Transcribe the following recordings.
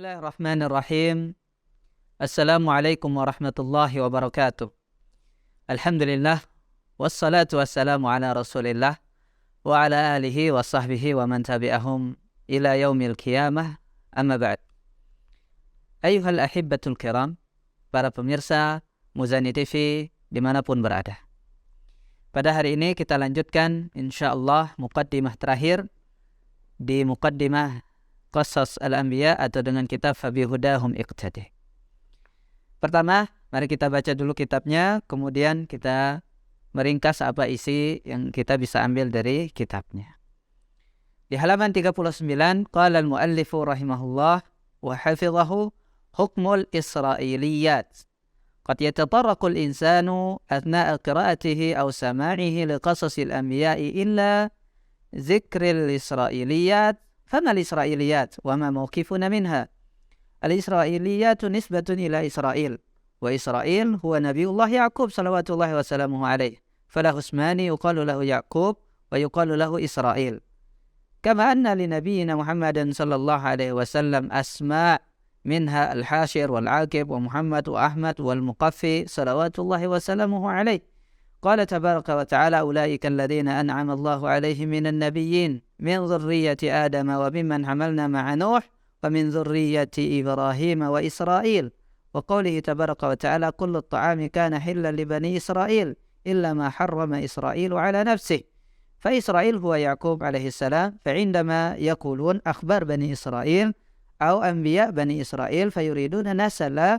Bismillahirrahmanirrahim. Assalamualaikum warahmatullahi wabarakatuh. Alhamdulillah, wassalatu wassalamu ala rasulillah wa ala alihi wa sahbihi wa man tabi'ahum ila yaumil qiyamah, amma ba'd. Ayuhal ahibbatul kiram, para pemirsa Muzani TV dimanapun berada. Pada hari ini kita lanjutkan insyaallah muqaddimah terakhir di muqaddimah Qasas al-Anbiya atau dengan kitab Fabihudahum Iqtadih. Pertama, mari kita baca dulu kitabnya, kemudian kita meringkas apa isi yang kita bisa ambil dari kitabnya. Di halaman 39, qala al-muallifu rahimahullah wa hafizahu hukmul isra'iliyat. Qad yatatarraqu al-insanu athna'a qira'atihi aw sama'ihi liqasasil anbiya'i illa zikril isra'iliyat. فما الإسرائيليات وما موقفنا منها؟ الإسرائيليات نسبة إلى إسرائيل، وإسرائيل هو نبي الله يعقوب صلوات الله وسلامه عليه، فله اسمان يقال له يعقوب ويقال له إسرائيل، كما أن لنبينا محمد صلى الله عليه وسلم أسماء منها الحاشر والعاقب ومحمد وأحمد والمقفي صلوات الله وسلامه عليه. قال تبارك وتعالى أولئك الذين أنعم الله عليهم من النبيين من ذرية آدم وممن حملنا مع نوح ومن ذرية إبراهيم وإسرائيل. وقوله تبارك وتعالى كل الطعام كان حلا لبني إسرائيل إلا ما حرم إسرائيل على نفسه. فإسرائيل هو يعقوب عليه السلام، فعندما يقولون أخبار بني إسرائيل أو أنبياء بني إسرائيل فيريدون نسل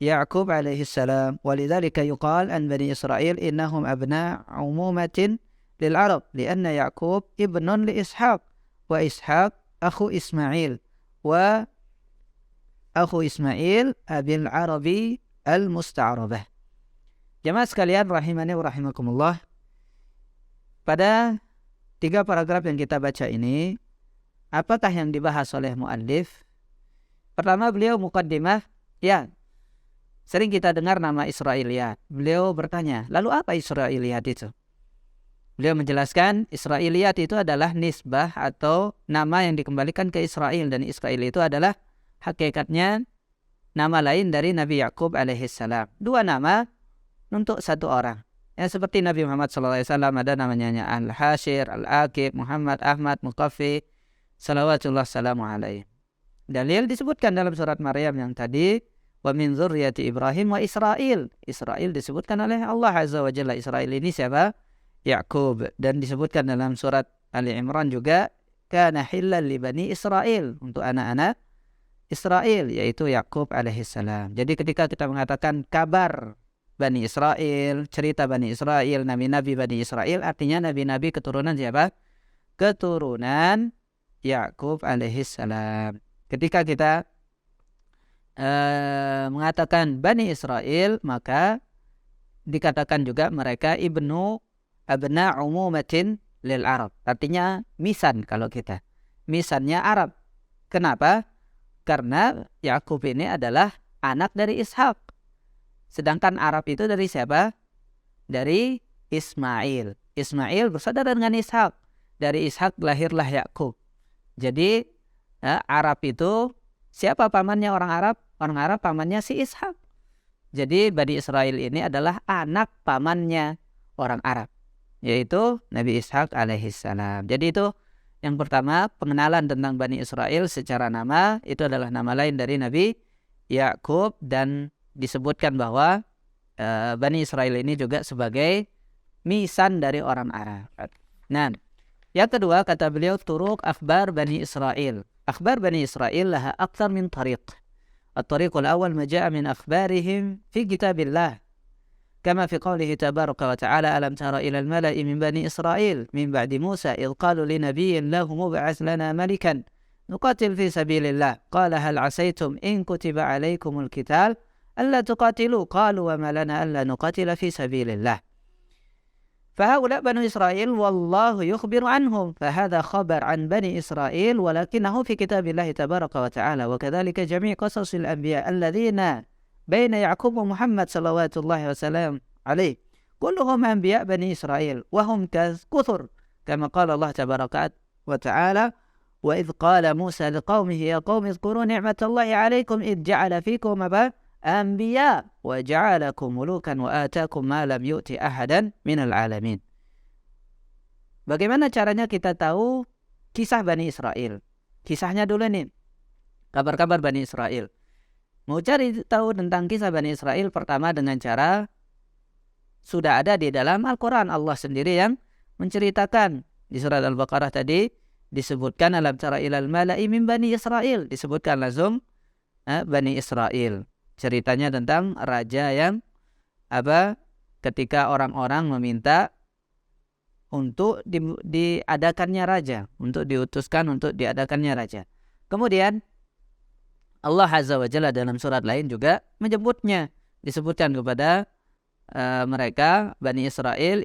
يعقوب عليه السلام، ولذلك يقال عن بني إسرائيل إنهم أبناء عمومة للعرب، لأن يعقوب ابن لإسحاق، وإسحاق أخو إسماعيل، وأخو إسماعيل أبي العربي المستعربة. Jamaah sekalian rahimani wa rahimakumullah, pada 3 paragraf yang kita baca ini, apakah yang dibahas oleh muallif? Pertama, beliau muqaddimah, ya, sering kita dengar nama Israiliyat. Beliau bertanya, lalu apa Israiliyat itu? Beliau menjelaskan, Israiliyat itu adalah nisbah atau nama yang dikembalikan ke Israel, dan Israel itu adalah hakikatnya nama lain dari Nabi Ya'qub alaihissalam. 2 nama untuk 1 orang. Ya, seperti Nabi Muhammad SAW ada namanya Al-Hashir, Al-Aqib, Muhammad, Ahmad, Muqaffi, salawatullah salamu alaihi. Dalil disebutkan dalam surat Maryam yang tadi, wa min dzurriyyati Ibrahim wa Israil. Israil disebutkan oleh Allah Azza wa Jalla. Israil ini siapa? Ya'qub. Dan disebutkan dalam surat Ali Imran juga, kana hillal li bani Israil, untuk anak-anak Israel, yaitu Ya'qub alaihissalam. Jadi ketika kita mengatakan kabar Bani Israel, cerita Bani Israel, nabi-nabi Bani Israel, artinya nabi-nabi keturunan siapa? Keturunan Ya'qub alaihissalam. Ketika kita mengatakan Bani Israel, maka dikatakan juga mereka ibnu abna umumatin lil Arab, artinya misan. Kalau kita misannya Arab. Kenapa? Karena Yakub ini adalah anak dari Ishak, sedangkan Arab itu dari siapa? Dari Ismail. Ismail bersaudara dengan Ishak, dari Ishak lahirlah Yakub. Jadi Arab itu siapa pamannya orang Arab? Orang Arab pamannya si Ishak. Jadi Bani Israel ini adalah anak pamannya orang Arab, yaitu Nabi Ishak alaihissalam. Jadi itu yang pertama, pengenalan tentang Bani Israel secara nama. Itu adalah nama lain dari Nabi Ya'qub, dan disebutkan bahwa Bani Israel ini juga sebagai misan dari orang Arab. Nah, yang kedua kata beliau, turuq akhbar Bani Israel. أخبار بني إسرائيل لها أكثر من طريق. الطريق الأول ما جاء من أخبارهم في كتاب الله، كما في قوله تبارك وتعالى ألم تر إلى الملأ من بني إسرائيل من بعد موسى إذ قالوا لنبي له مبعث لنا ملكا نقاتل في سبيل الله قال هل عسيتم إن كتب عليكم القتال ألا تقاتلوا قالوا وما لنا ألا نقاتل في سبيل الله. فهؤلاء بنو إسرائيل والله يخبر عنهم، فهذا خبر عن بني إسرائيل ولكنه في كتاب الله تبارك وتعالى. وكذلك جميع قصص الأنبياء الذين بين يعقوب ومحمد صلوات الله وسلام عليه كلهم أنبياء بني إسرائيل وهم كثر، كما قال الله تبارك وتعالى Wa idh qala Musa liqaumihi ya qaumi dzkuru ni'matallahi 'alaikum idh ja'ala fikum anbiya wa ja'alakum mulukan wa atakum ma lam yu'ti ahadan minal alamin. Bagaimana caranya kita tahu kisah Bani Israel? Kisahnya dulu nih. Kabar-kabar Bani Israel. Mau cari tahu tentang kisah Bani Israel pertama dengan cara sudah ada di dalam Al-Quran. Allah sendiri yang menceritakan. Di surat Al-Baqarah tadi disebutkan alam tara ilal mala'i min Bani Israel. Disebutkan langsung Bani Israel. Ceritanya tentang raja yang ketika orang-orang meminta untuk diadakannya raja, untuk diutuskan untuk diadakannya raja. Kemudian Allah Azza wa Jalla dalam surat lain juga menyebutnya, disebutkan kepada mereka Bani Israel,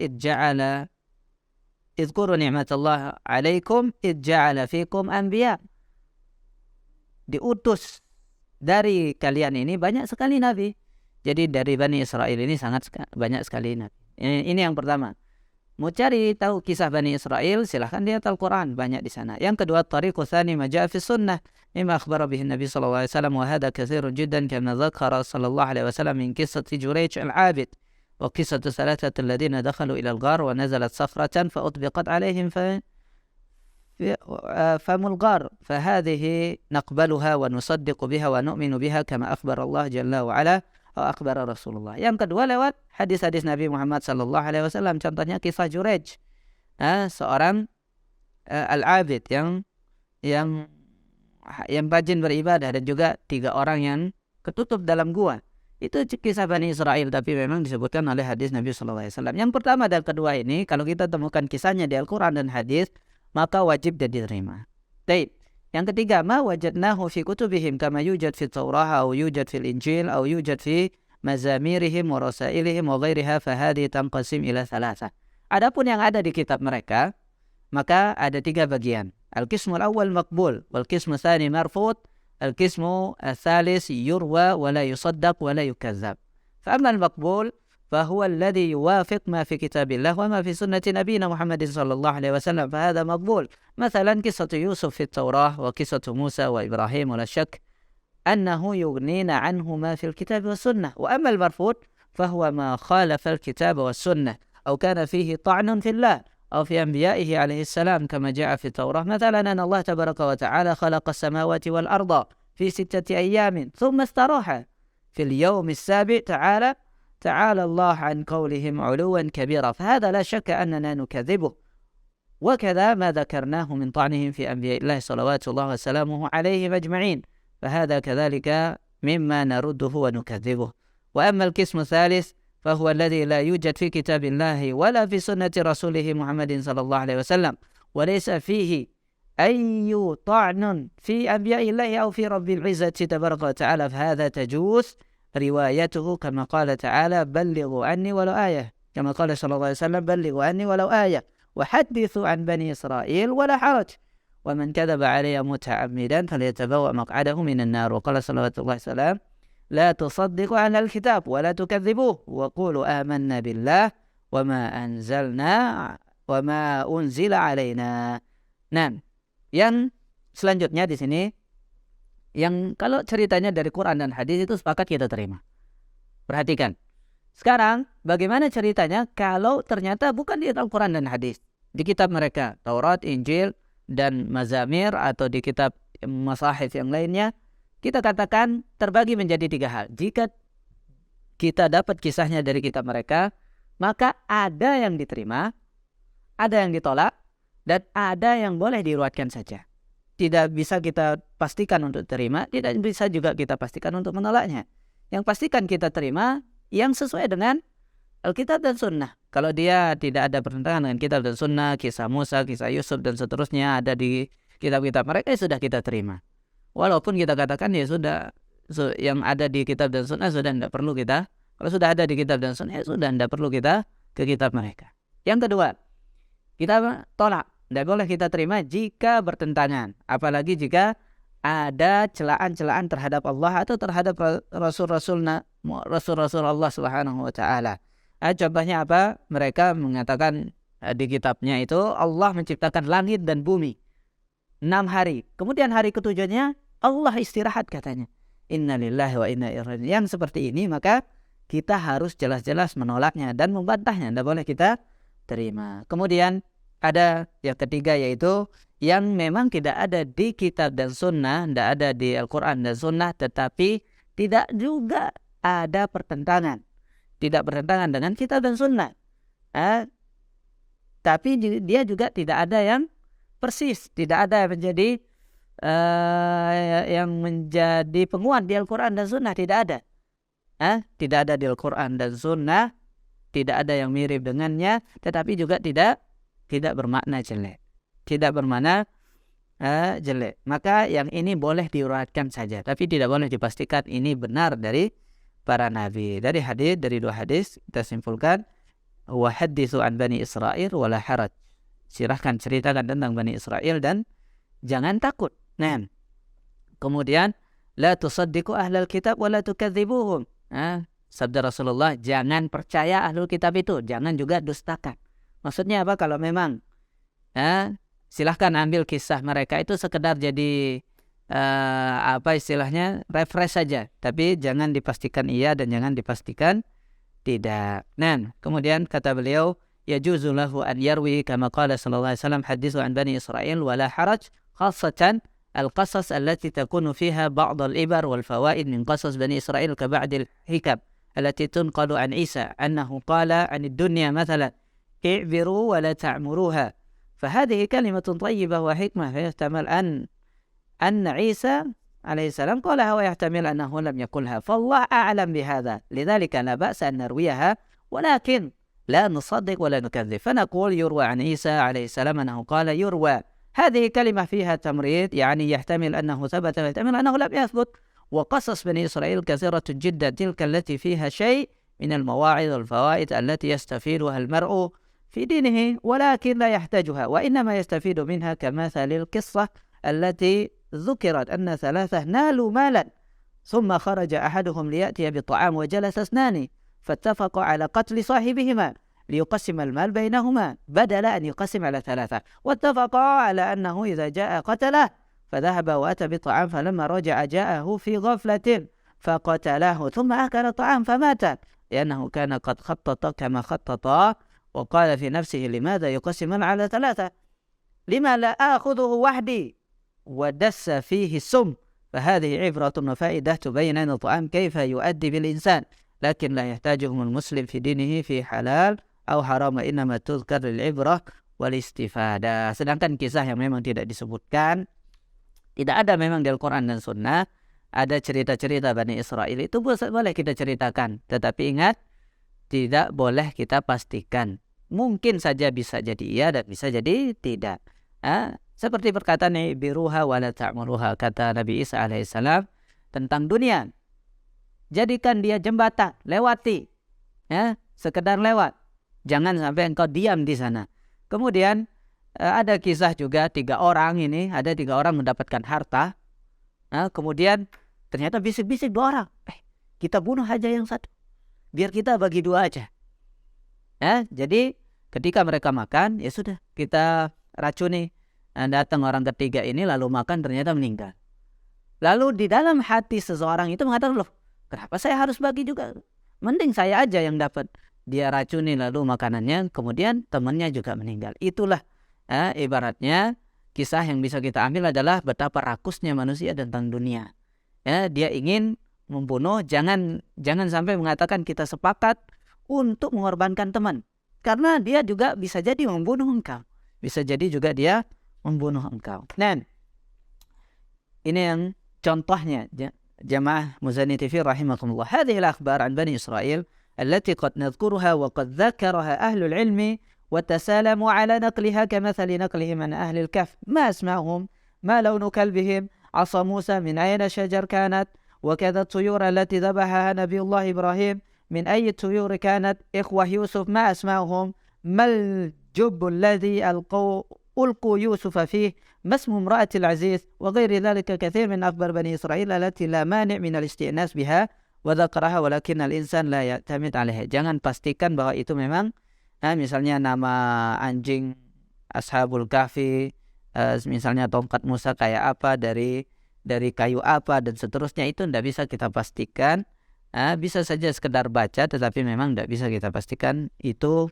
idhkuru ni'matallahi 'alaikum idja'ala fikum anbiya. Diutus dari kalian ini banyak sekali nabi. Jadi dari Bani Israel ini sangat banyak sekali nabi. Ini yang pertama. Mau cari tahu kisah Bani Israel, silahkan lihat Al-Quran, banyak di sana. Yang kedua, tariqu tsani ma ja'a fi sunnah mimma akhbara bihi Nabi sallallahu alaihi wasallam wa hadha katsirun jiddan kama dzakara sallallahu alaihi wasallam min qissati Jurayj al-'abid wa qissatu thalathati alladhina dakhalu ila al-ghar wa nazalat sakhratan fa utbiqat alaihim famul ghar fa hadhihi naqbaluha wa nusaddiqu biha wa nu'minu biha kama akhbara Allah jalla wa ala akhbara Rasulullah. Yang kedua lewat hadis-hadis Nabi Muhammad sallallahu alaihi wasallam, contohnya kisah Jurayj, seorang al-abid yang rajin beribadah, dan juga 3 orang yang ketutup dalam gua. Itu kisah Bani Israel, tapi memang disebutkan oleh hadis Nabi sallallahu alaihi wasallam. Yang pertama dan kedua ini kalau kita temukan kisahnya di Al-Qur'an dan hadis, maka wajib dan diterima. Baik. Yang ketiga, ma wajadnahu fi kutubihim kama yujad fi Taurah atau yujad fil Injil atau yujad fi mazamirihim wa rasailihim wa ghairiha fa hadhihi tanqasim ila thalatha. Adapun yang ada di kitab mereka, maka ada 3 bagian. Al-qismul awwal maqbul, wal qismu tsani marfud, al-qismu ats-tsalits yurwa wa la yusaddaq wa la yukazzab. Fa amma al-maqbul فهو الذي يوافق ما في كتاب الله وما في سنة نبينا محمد صلى الله عليه وسلم فهذا مقبول. مثلا قصة يوسف في التوراة وقصة موسى وإبراهيم ولا شك أنه يغنينا عنه ما في الكتاب والسنة. وأما المرفوض فهو ما خالف الكتاب والسنة أو كان فيه طعن في الله أو في أنبيائه عليه السلام كما جاء في التوراة مثلا أن الله تبارك وتعالى خلق السماوات والأرض في 6 أيام ثم استراح في اليوم السابع تعالى الله عن قولهم علوا كبيرا، فهذا لا شك أننا نكذبه. وكذا ما ذكرناه من طعنهم في أنبياء الله صلوات الله وسلامه عليهم أجمعين، فهذا كذلك مما نرده ونكذبه. وأما القسم الثالث فهو الذي لا يوجد في كتاب الله ولا في سنة رسوله محمد صلى الله عليه وسلم وليس فيه أي طعن في أنبياء الله أو في رب العزة تبارك وتعالى، فهذا تجوز روايته كما قال تعالى بلغوا عني ولو آية، كما قال صلى الله عليه وسلم بلغوا عني ولو آية وحدثوا عن بني إسرائيل ولا حرج ومن كذب علي متعمدا فليتبوأ مقعده من النار. وقال صلى الله عليه وسلم لا تصدقوا على الكتاب ولا تكذبوه وقولوا آمنا بالله وما أنزل علينا. Nah, yang selanjutnya di sini, yang kalau ceritanya dari Quran dan hadis itu sepakat kita terima. Perhatikan. Sekarang bagaimana ceritanya kalau ternyata bukan di Al-Quran dan hadis, di kitab mereka, Taurat, Injil, dan Mazamir, atau di kitab masahif yang lainnya, kita katakan terbagi menjadi 3 hal. Jika kita dapat kisahnya dari kitab mereka, maka ada yang diterima, ada yang ditolak, dan ada yang boleh diriwayatkan saja. Tidak bisa kita pastikan untuk terima, tidak bisa juga kita pastikan untuk menolaknya. Yang pastikan kita terima yang sesuai dengan Alkitab dan Sunnah. Kalau dia tidak ada pertentangan dengan Kitab dan Sunnah, kisah Musa, kisah Yusuf, dan seterusnya ada di kitab-kitab mereka, sudah kita terima. Walaupun kita katakan ya sudah, yang ada di Kitab dan Sunnah sudah tidak perlu kita. Kalau sudah ada di Kitab dan Sunnah, sudah tidak perlu kita ke kitab mereka. Yang kedua, kita tolak. Tidak boleh kita terima jika bertentangan. Apalagi jika ada celaan-celaan terhadap Allah atau terhadap Rasul-Rasul Allah Subhanahu wa Ta'ala. Contohnya apa? Mereka mengatakan di kitabnya itu Allah menciptakan langit dan bumi. 6 hari. Kemudian hari ketujuhnya Allah istirahat katanya. Innalillahi wa inna ilaihi raji'un. Yang seperti ini maka kita harus jelas-jelas menolaknya dan membantahnya. Tidak boleh kita terima. Kemudian ada yang ketiga, yaitu yang memang tidak ada di kitab dan sunnah, tidak ada di Al-Quran dan sunnah, tetapi tidak juga ada pertentangan. Tidak bertentangan dengan kitab dan sunnah. Tapi dia juga tidak ada yang persis. Tidak ada yang menjadi penguat di Al-Quran dan sunnah. Tidak ada. Tidak ada di Al-Quran dan sunnah. Tidak ada yang mirip dengannya. Tetapi juga tidak bermakna jelek. Tidak bermakna jelek. Maka yang ini boleh diuraikan saja, tapi tidak boleh dipastikan ini benar dari para nabi. Dari dua hadis kita simpulkan, wa haditsu an bani Israil wala haraj. Silahkan ceritakan tentang Bani Israel dan jangan takut. Nah, kemudian la tusaddiqu ahlal kitab wala tukadzibuhum. Sabda Rasulullah, jangan percaya ahlul kitab itu, jangan juga dustakan. Maksudnya apa? Kalau memang silahkan ambil kisah mereka itu sekedar jadi refresh saja, tapi jangan dipastikan iya dan jangan dipastikan tidak. Nah, kemudian kata beliau, yajuzu lahu an yarwi kama qala sallallahu alaihi wasallam hadithu an bani Israil wala haraj, khassatan al-qasas allati takunu fiha ba'd al-ibar wal fawaid min qasas bani Israil ka ba'd al-hikam allati tunqalu an Isa annahu qala an ad-dunya mathalan i'biru wa la ta'muruha. فهذه كلمة طيبة وحكمة فيحتمل أن عيسى عليه السلام قالها ويحتمل أنه لم يقلها، فالله أعلم بهذا، لذلك لا بأس أن نرويها ولكن لا نصدق ولا نكذب. فنقول يروى عن عيسى عليه السلام أنه قال يروى، هذه كلمة فيها تمريض، يعني يحتمل أنه ثبت ويحتمل أنه لم يثبت. وقصص بني إسرائيل كثيرة جدا، تلك التي فيها شيء من المواعظ والفوائد التي يستفيدها المرء في دينه ولكن لا يحتاجها، وإنما يستفيد منها كمثل القصة التي ذكرت أن ثلاثة نالوا مالا ثم خرج أحدهم ليأتي بطعام وجلس اثنان فاتفقوا على قتل صاحبهما ليقسم المال بينهما بدل أن يقسم على ثلاثة، واتفقا على أنه إذا جاء قتله، فذهب وأتى بطعام فلما رجع جاءه في غفلة فقتله ثم أكل الطعام فمات لأنه كان قد خطط كما خططا، وقال في نفسه لماذا يقسم على ثلاثة، لما لا آخذه وحدي، ودس فيه السم. فهذه عبرة وفائدة تبين أن الطعام كيف يؤدي بالإنسان، لكن لا يحتاجهم المسلم في دينه في حلال أو حرام، إنما تذكر العبرة والاستفادة. Sedangkan kisah yang memang tidak disebutkan, tidak ada memang di Al-Quran dan Sunnah, ada cerita-cerita Bani Israel, itu boleh kita ceritakan, tetapi ingat, tidak boleh kita pastikan. Mungkin saja bisa jadi iya dan bisa jadi tidak. Seperti perkataan biruha wala ta'muruha, kata Nabi Isa alaihissalam tentang dunia. Jadikan dia jembatan, lewati. Sekedar lewat. Jangan sampai engkau diam di sana. Kemudian ada kisah juga ada tiga orang mendapatkan harta. Kemudian ternyata bisik-bisik 2 orang. Kita bunuh aja yang satu, biar kita bagi 2 aja. Jadi ketika mereka makan, ya sudah, kita racuni. Datang orang ketiga ini lalu makan, ternyata meninggal. Lalu di dalam hati seseorang itu mengatakan, loh, kenapa saya harus bagi juga? Mending saya aja yang dapat. Dia racuni lalu makanannya, kemudian temannya juga meninggal. Itulah ibaratnya kisah yang bisa kita ambil adalah betapa rakusnya manusia tentang dunia. Dia ingin membunuh, jangan sampai mengatakan kita sepakat untuk mengorbankan teman, karena dia juga bisa jadi membunuh engkau, bisa jadi juga dia membunuh engkau. Nah, ini yang contohnya jamaah Muzani TV rahimakumullah. Hadhihi al-akhbar an Bani Israil allati qad nadhkuruha wa qad dzakaraha ahlul ilmi wa tasalamu ala naqliha kamathali naqlihim an ahli al-kahf, ma asma'uhum, ma lawnu kalbihim, asa Musa min ayna shajar kanat, وكذا الطيور التي ذبحها نبي الله إبراهيم من أي الطيور كانت، إخوة يوسف ما أسماؤهم، ما الجب الذي ألقوا يوسف فيه، ما اسم امرأة العزيز، وغير ذلك كثير من أخبار بني إسرائيل التي لا مانع من الاستئناس بها وذكرها ولكن الإنسان لا يعتمد عليها. Jangan pastikan bahwa itu memang misalnya nama anjing Ashabul Kahfi misalnya tongkat Musa kayak apa, dari kayu apa dan seterusnya, itu tidak bisa kita pastikan. Bisa saja sekedar baca, tetapi memang tidak bisa kita pastikan itu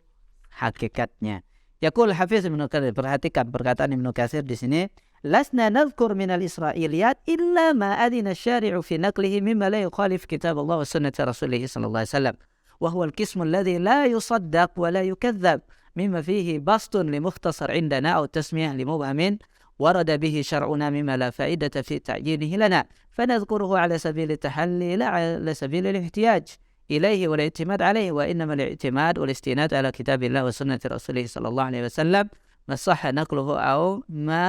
hakikatnya. Yaqul Hafiz Ibnu Katsir, perhatikan perkataan Ibnu Katsir di sini, lasna nadhkur minal israiliyat illa ma adina syari'u fi naqlihi mimma la yukhalif kitab Allah wa sunnati rasulih sallallahu alaihi wasallam wa huwa al-qismu alladhi la yusaddaq wa la yukadzdzab mimma fihi bastun li mukhtasar indana aw tasmiyah li mubhamin ورد به شرعنا مما لا فائدة في تعيينه لنا فنذكره على سبيل التحلي لا على سبيل الاحتياج إليه والاعتماد عليه وإنما الاعتماد والاستناد على كتاب الله وسنة رسوله صلى الله عليه وسلم ما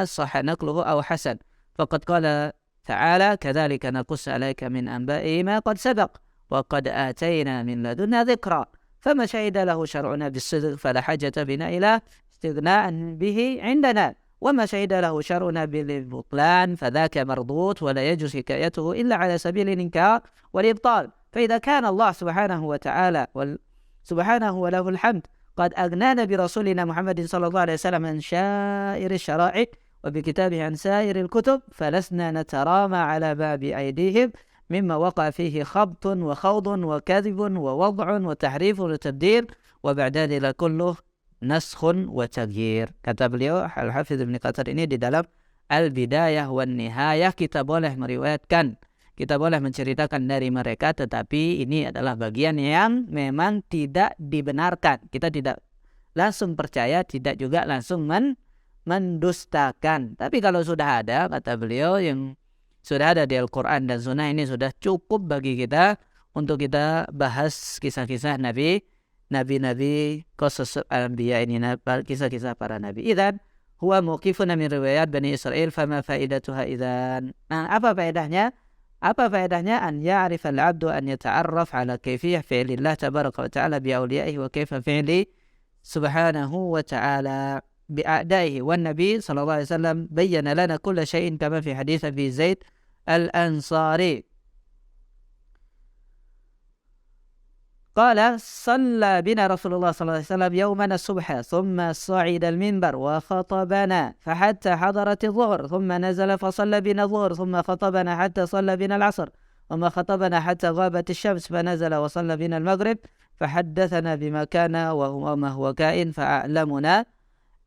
صح نقله أو حسن فقد قال تعالى كذلك نقص عليك من أنباء ما قد سبق وقد آتينا من لدنا ذكرا فما شهد له شرعنا بالصدق فلا حاجة بنا إلى استغناء به عندنا وما شهد له شرعنا بالبطلان فذاك مردود ولا يجوز حكايته إلا على سبيل الإنكار والإبطال فإذا كان الله سبحانه وتعالى سبحانه وله الحمد قد أغنانا برسولنا محمد صلى الله عليه وسلم عن شائر الشرائع وبكتابه عن سائر الكتب فلسنا نترامى على باب أيديهم مما وقع فيه خبط وخوض وكذب ووضع وتحريف وتبديل وبعد ذلك كله naskhun wa taghyir. Kata beliau Al-Hafidz Ibnu Katsir ini di dalam Al-Bidayah wan Nihayah, kita boleh meriwayatkan, kita boleh menceritakan dari mereka, tetapi ini adalah bagian yang memang tidak dibenarkan. Kita tidak langsung percaya, tidak juga langsung mendustakan. Tapi kalau sudah ada, kata beliau, yang sudah ada di Al-Quran dan Sunnah, ini sudah cukup bagi kita untuk kita bahas kisah-kisah Nabi-Nabi, qasas al-anbiya, ini kisah-kisah para nabi. Idzan huwa mauqifuna min riwayat Bani Israil fama faidatuha idzan. Nah, apa faedahnya? Apa faedahnya? An ya'rif al-'abdu an yata'arraf ala kayfiyah fi'lillah tabaraka wa ta'ala bi awliyaihi wa kayfa fi'li subhanahu wa ta'ala bi a'daihi. Wan Nabi sallallahu alaihi wasallam bayyana lana kulla syai'in kama fi hadits Abi Zaid al-Ansari. قال صلى بنا رسول الله صلى الله عليه وسلم يوما الصبح ثم صعد المنبر وخطبنا فحتى حضرت الظهر ثم نزل فصلى بنا الظهر ثم خطبنا حتى صلى بنا العصر ثم خطبنا حتى غابت الشمس فنزل وصلى بنا المغرب فحدثنا بما كان وما هو كائن فأعلمنا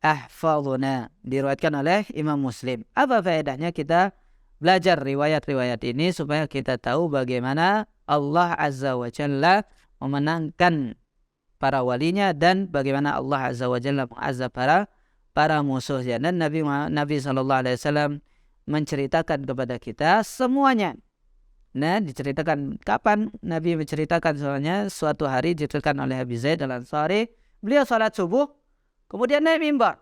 أحفظنا. Diriwayatkan oleh Imam Muslim. Apa faedahnya kita belajar riwayat-riwayat ini? Supaya kita tahu bagaimana Allah Azza wa Jalla memenangkan para walinya dan bagaimana Allah Azza wa Jalla mengazab para musuhnya. Dan Nabi sallallahu alaihi wasallam menceritakan kepada kita semuanya. Nah, diceritakan kapan Nabi menceritakan semuanya? Suatu hari diceritakan oleh Abi Zaid al-Ansari, beliau salat subuh, kemudian naik mimbar,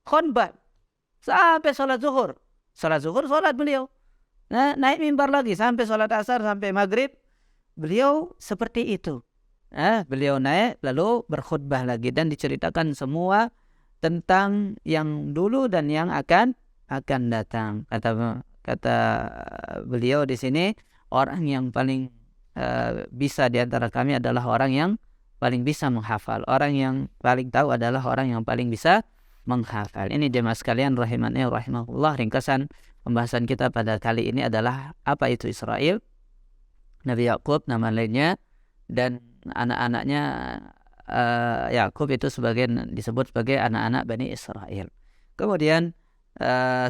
khutbah sampai salat zuhur. Salat zuhur salat beliau. Nah, naik mimbar lagi sampai salat asar, sampai maghrib. Beliau seperti itu. Beliau naik lalu berkhutbah lagi dan diceritakan semua tentang yang dulu dan yang akan datang. Kata beliau di sini, orang yang paling bisa di antara kami adalah orang yang paling bisa menghafal. Orang yang paling tahu adalah orang yang paling bisa menghafal. Ini jemaah sekalian rahimani rahimahullah, ringkasan pembahasan kita pada kali ini adalah apa itu Israil. Nabi Yakub nama lainnya, dan anak-anaknya Yakub itu disebut sebagai anak-anak Bani Israil. Kemudian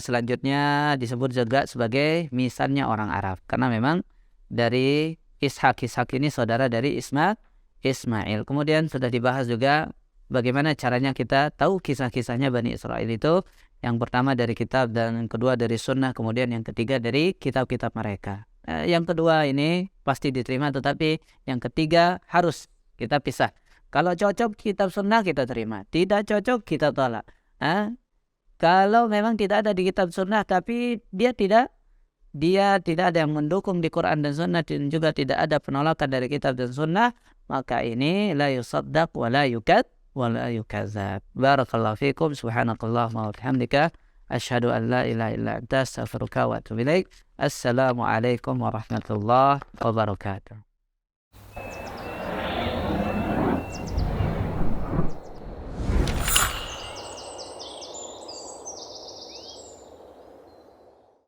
selanjutnya disebut juga sebagai misannya orang Arab, karena memang dari Ishak ini saudara dari Ismail. Kemudian sudah dibahas juga bagaimana caranya kita tahu kisah-kisahnya Bani Israil itu. Yang pertama dari kitab, dan yang kedua dari sunnah, kemudian yang ketiga dari kitab-kitab mereka. Yang kedua ini pasti diterima, tetapi yang ketiga harus kita pisah. Kalau cocok kitab sunnah kita terima, tidak cocok kita tolak. Kalau memang tidak ada di kitab sunnah, tapi dia tidak ada yang mendukung di Quran dan sunnah, dan juga tidak ada penolakan dari kitab dan sunnah, maka ini la yusaddaq wa la yukadzab. Barakallahu fikum, subhanakallahumma wa bihamdika, asyhadu an la ilaha illa anta, astaghfiruka wa atubu ilaik. Assalamualaikum warahmatullahi wabarakatuh.